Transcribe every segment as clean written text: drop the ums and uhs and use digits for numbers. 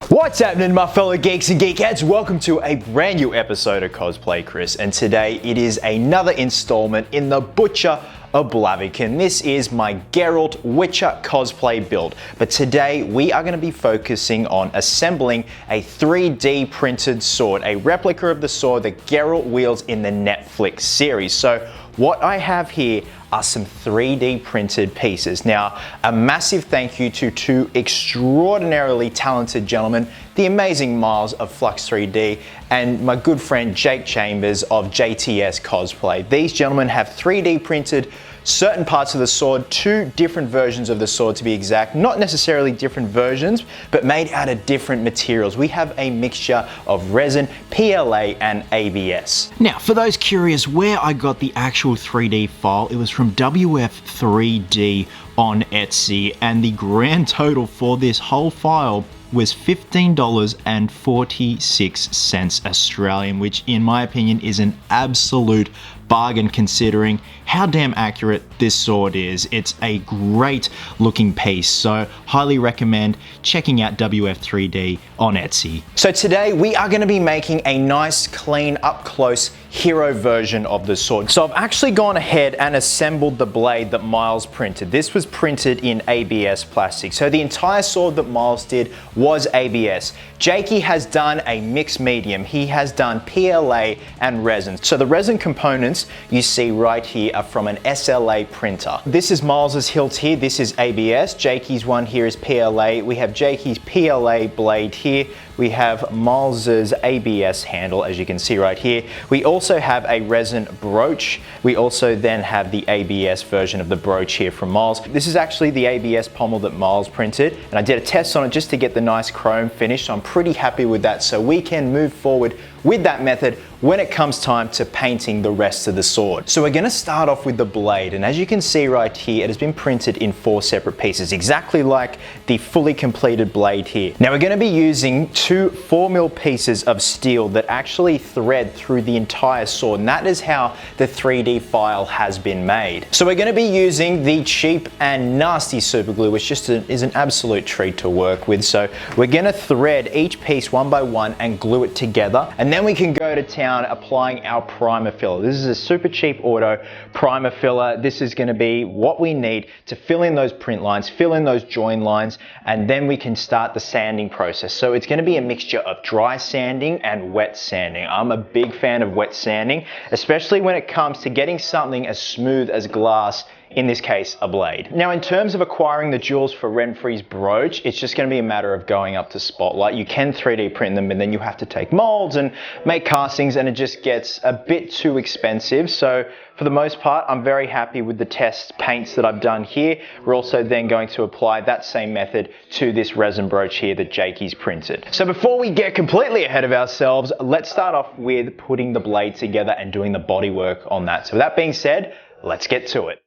What's happening, my fellow geeks and geekettes? Welcome to a brand new episode of Cosplay Chris, and today it is another installment in the Butcher of Blaviken. This is my Geralt Witcher cosplay build, but today we are going to be focusing on assembling a 3D printed sword, a replica of the sword that Geralt wields in the Netflix series. So what I have here are some 3D printed pieces. Now, a massive thank you to two extraordinarily talented gentlemen, the amazing Miles of Flux 3D and my good friend Jake Chambers of JTS Cosplay. These gentlemen have 3D printed certain parts of the sword, two different versions of the sword to be exact, not necessarily different versions, but made out of different materials. We have a mixture of resin, PLA, and ABS. Now, for those curious where I got the actual 3D file, it was from WF3D on Etsy, and the grand total for this whole file was $15.46 Australian, which in my opinion is an absolute bargain considering how damn accurate this sword is. It's a great looking piece, so highly recommend checking out WF3D on Etsy. So today we are going to be making a nice, clean, up close hero version of the sword. So I've actually gone ahead and assembled the blade that Miles printed. This was printed in ABS plastic. So the entire sword that Miles did was ABS. Jakey has done a mixed medium. He has done PLA and resin. So the resin components you see right here are from an SLA printer. This is Miles's hilt here. This is ABS. Jakey's one here is PLA. We have Jakey's PLA blade here. We have Miles's ABS handle, as you can see right here. We also have a resin brooch. We also then have the ABS version of the brooch here from Miles. This is actually the ABS pommel that Miles printed, and I did a test on it just to get the nice chrome finish, so I'm pretty happy with that, so we can move forward with that method when it comes time to painting the rest of the sword. So we're going to start off with the blade, and as you can see right here, it has been printed in 4 separate pieces, exactly like the fully completed blade here. Now we're going to be using two 4mm pieces of steel that actually thread through the entire sword, and that is how the 3D file has been made. So we're going to be using the cheap and nasty super glue, which just is an absolute treat to work with. So we're going to thread each piece one by one and glue it together, and then we can go to town applying our primer filler. This is a super cheap auto primer filler. This is going to be what we need to fill in those print lines, fill in those join lines, and then we can start the sanding process. So it's going to be a mixture of dry sanding and wet sanding. I'm a big fan of wet sanding, especially when it comes to getting something as smooth as glass, in this case a blade. Now in terms of acquiring the jewels for Renfrey's brooch, it's just going to be a matter of going up to Spotlight. You can 3D print them, and then you have to take molds and make castings, and it just gets a bit too expensive. So for the most part, I'm very happy with the test paints that I've done here. We're also then going to apply that same method to this resin brooch here that Jakey's printed. So before we get completely ahead of ourselves, let's start off with putting the blade together and doing the body work on that. So with that being said, let's get to it.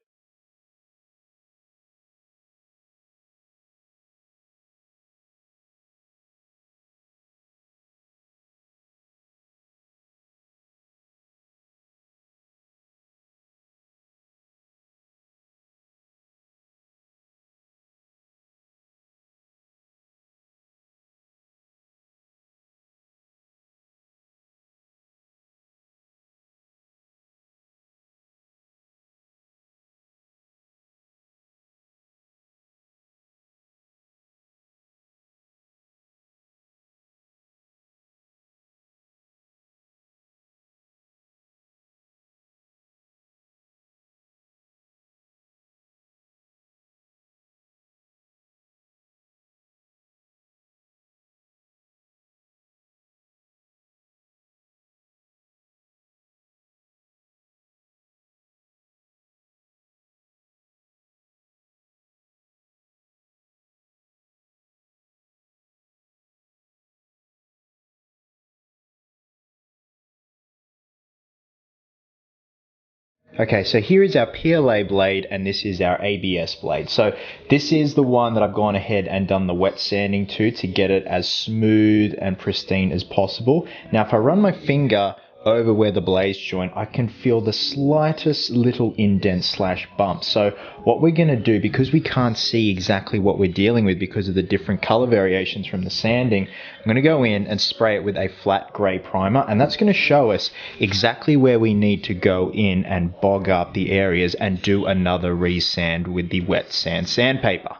Okay, so here is our PLA blade and this is our ABS blade. So this is the one that I've gone ahead and done the wet sanding to get it as smooth and pristine as possible. Now if I run my finger over where the blades join, I can feel the slightest little indent slash bump. So what we're going to do, because we can't see exactly what we're dealing with because of the different color variations from the sanding, I'm going to go in and spray it with a flat gray primer, and that's going to show us exactly where we need to go in and bog up the areas and do another resand with the wet sand sandpaper.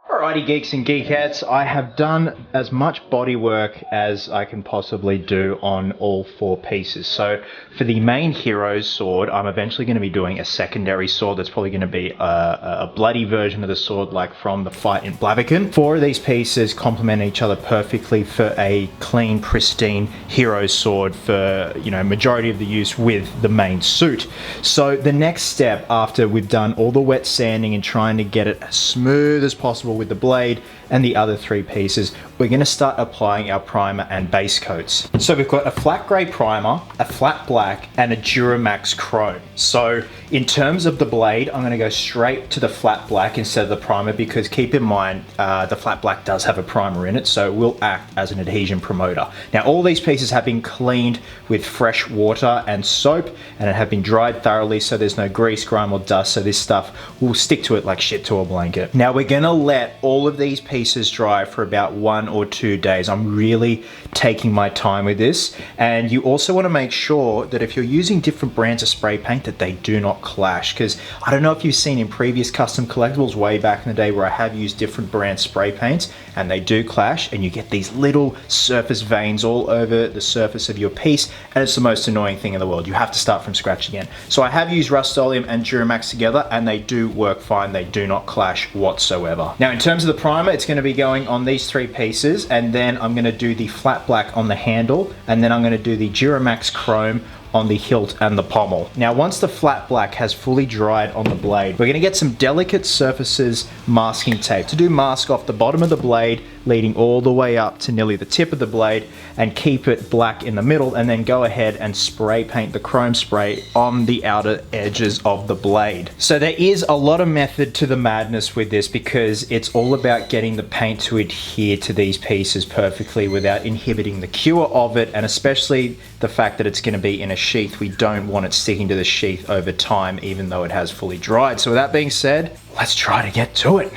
Alrighty, geeks and geekettes, I have done as much body work as I can possibly do on all 4 pieces. So for the main hero's sword, I'm eventually going to be doing a secondary sword that's probably going to be a bloody version of the sword like from the fight in Blaviken. 4 of these pieces complement each other perfectly for a clean, pristine hero's sword for, you know, majority of the use with the main suit. So the next step after we've done all the wet sanding and trying to get it as smooth as possible with the blade and the other 3 pieces, we're going to start applying our primer and base coats. So we've got a flat grey primer, a flat black, and a Duramax chrome. So in terms of the blade, I'm going to go straight to the flat black instead of the primer, because keep in mind the flat black does have a primer in it, so it will act as an adhesion promoter. Now all these pieces have been cleaned with fresh water and soap, and it have been dried thoroughly so there's no grease, grime or dust, so this stuff will stick to it like shit to a blanket. Now we're going to let all of these pieces dry for about 1 or 2 days. I'm really taking my time with this, and you also want to make sure that if you're using different brands of spray paint that they do not clash, because I don't know if you've seen in previous custom collectibles way back in the day where I have used different brand spray paints and they do clash, and you get these little surface veins all over the surface of your piece, and it's the most annoying thing in the world. You have to start from scratch again. So I have used Rust-Oleum and Duramax together and they do work fine. They do not clash whatsoever. Now in terms of the primer, it's going to be going on these 3 pieces, and then I'm going to do the flat black on the handle, and then I'm going to do the Duramax chrome on the hilt and the pommel. Now once the flat black has fully dried on the blade, we're going to get some delicate surfaces masking tape to do mask off the bottom of the blade leading all the way up to nearly the tip of the blade and keep it black in the middle, and then go ahead and spray paint the chrome spray on the outer edges of the blade. So there is a lot of method to the madness with this, because it's all about getting the paint to adhere to these pieces perfectly without inhibiting the cure of it, and especially the fact that it's going to be in a sheath. We don't want it sticking to the sheath over time even though it has fully dried. So with that being said, let's try to get to it.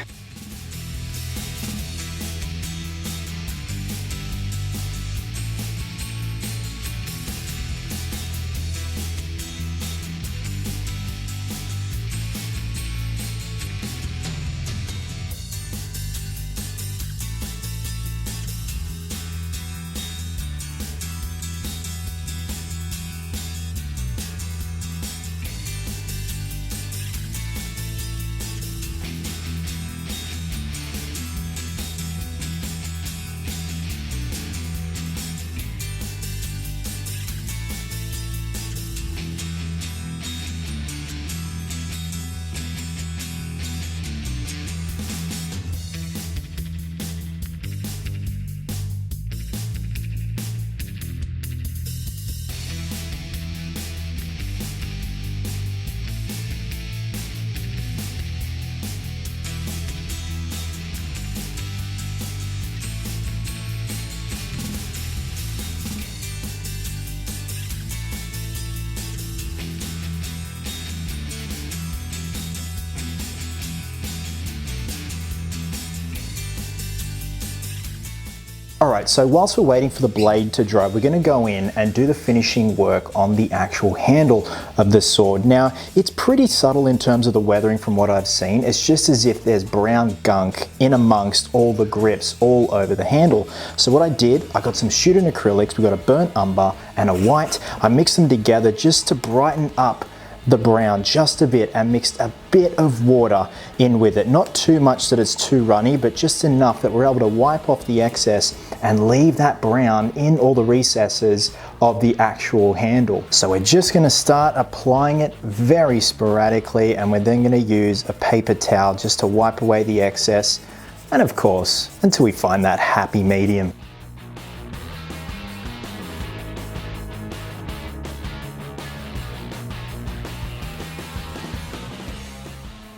Alright, so whilst we're waiting for the blade to dry, we're going to go in and do the finishing work on the actual handle of the sword. Now, it's pretty subtle in terms of the weathering from what I've seen. It's just as if there's brown gunk in amongst all the grips all over the handle. So what I did, I got some shooting acrylics, we got a burnt umber and a white. I mixed them together just to brighten up the brown just a bit, and mixed a bit of water in with it. Not too much that it's too runny, but just enough that we're able to wipe off the excess and leave that brown in all the recesses of the actual handle. So we're just going to start applying it very sporadically, and we're then going to use a paper towel just to wipe away the excess, and of course, until we find that happy medium.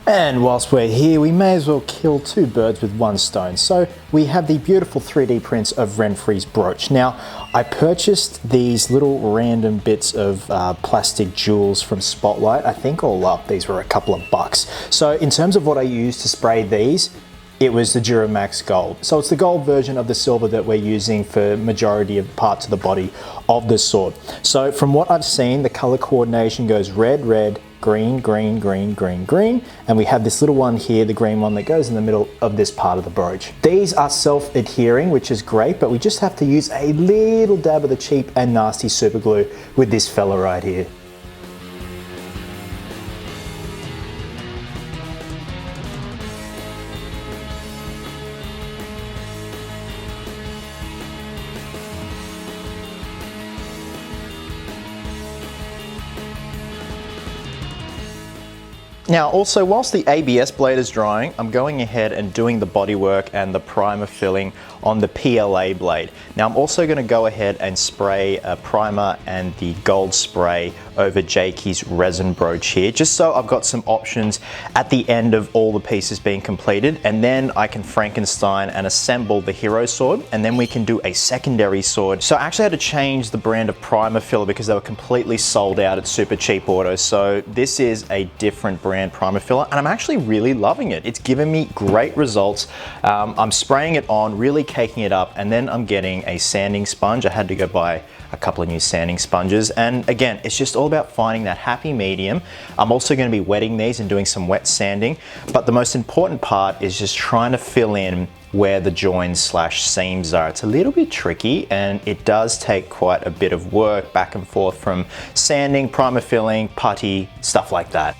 And whilst we're here, we may as well kill two birds with one stone. So we have the beautiful 3D prints of Renfri's brooch. Now, I purchased these little random bits of plastic jewels from Spotlight. I think all up, these were a couple of bucks. So in terms of what I used to spray these, it was the Duramax Gold. So it's the gold version of the silver that we're using for majority of parts of the body of the sword. So from what I've seen, the color coordination goes red, red, green, green, green, green, green, and we have this little one here, the green one that goes in the middle of this part of the brooch. These are self-adhering, which is great, but we just have to use a little dab of the cheap and nasty super glue with this fella right here. Now also, whilst the ABS blade is drying, I'm going ahead and doing the bodywork and the primer filling on the PLA blade. Now I'm also going to go ahead and spray a primer and the gold spray over Jakey's resin brooch here, just so I've got some options at the end of all the pieces being completed, and then I can Frankenstein and assemble the hero sword, and then we can do a secondary sword. So I actually had to change the brand of primer filler because they were completely sold out at Super Cheap Auto. So this is a different brand primer filler, and I'm actually really loving it. It's given me great results. I'm spraying it on, really caking it up, and then I'm getting a sanding sponge. I had to go buy a couple of new sanding sponges, and again, it's just all about finding that happy medium. I'm also going to be wetting these and doing some wet sanding, but the most important part is just trying to fill in where the joins slash seams are. It's a little bit tricky, and it does take quite a bit of work back and forth from sanding, primer filling, putty, stuff like that.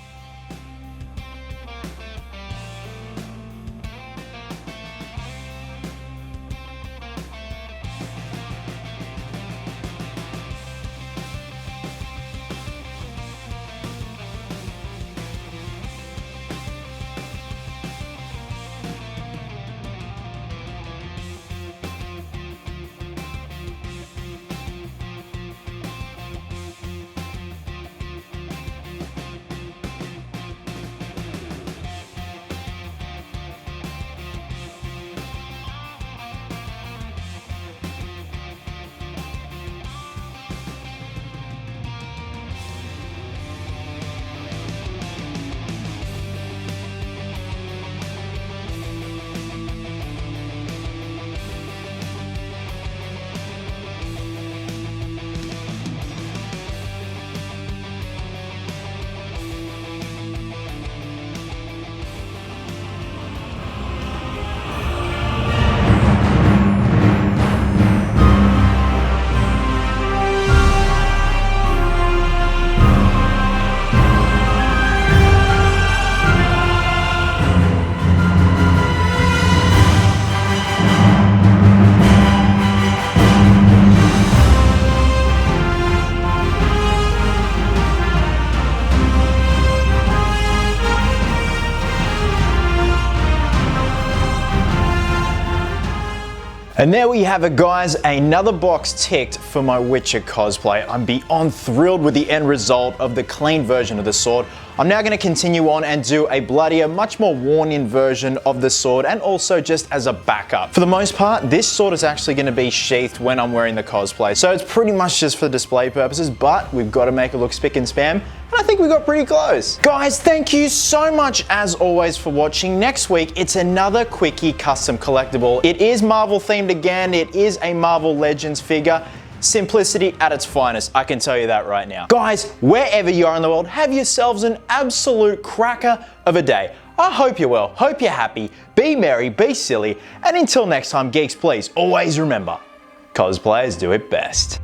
And there we have it, guys, another box ticked for my Witcher cosplay. I'm beyond thrilled with the end result of the clean version of the sword. I'm now going to continue on and do a bloodier, much more worn-in version of the sword, and also just as a backup. For the most part, this sword is actually going to be sheathed when I'm wearing the cosplay, so it's pretty much just for display purposes, but we've got to make it look spick and span. And I think we got pretty close. Guys, thank you so much as always for watching. Next week, it's another quickie custom collectible. It is Marvel themed again. It is a Marvel Legends figure. Simplicity at its finest, I can tell you that right now. Guys, wherever you are in the world, have yourselves an absolute cracker of a day. I hope you're well, hope you're happy, be merry, be silly, and until next time, geeks, please always remember, cosplayers do it best.